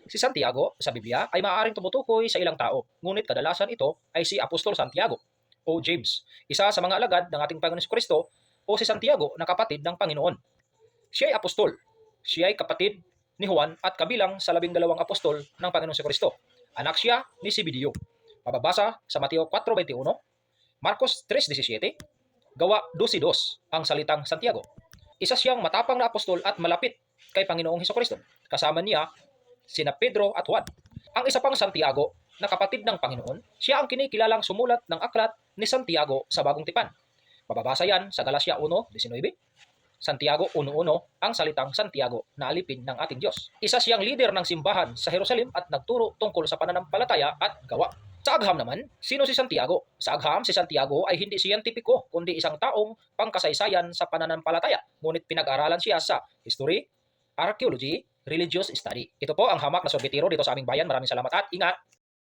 Si Santiago sa Biblia ay maaaring tumutukoy sa ilang tao, ngunit kadalasan ito ay si Apostol Santiago o James, isa sa mga alagad ng ating Panginoon Kristo, o si Santiago na kapatid ng Panginoon. Siya ay apostol. Siya ay kapatid ni Juan at kabilang sa 12 apostol ng Panginoon Kristo. Anak siya ni Zebedeo. Mababasa sa Mateo 4:21, Marcos 3:17, Gawa 12:2 ang salitang Santiago. Isa siyang matapang na apostol at malapit kay Panginoong Kristo. Kasama niya sina Pedro at Juan. Ang isa pang Santiago na kapatid ng Panginoon, siya ang kinikilalang sumulat ng aklat ni Santiago sa Bagong Tipan. Mababasa yan sa Galacia 1:19. Santiago 1:1 ang salitang Santiago na alipin ng ating Diyos. Isa siyang leader ng simbahan sa Jerusalem at nagturo tungkol sa pananampalataya at gawa. Sa agham naman, sino si Santiago? Sa agham, si Santiago ay hindi siyentipiko kundi isang taong pangkasaysayan sa pananampalataya. Ngunit pinag-aralan siya sa history, archaeology, religious study. Ito po ang hamak na sorbetiro dito sa aming bayan. Maraming salamat at ingat!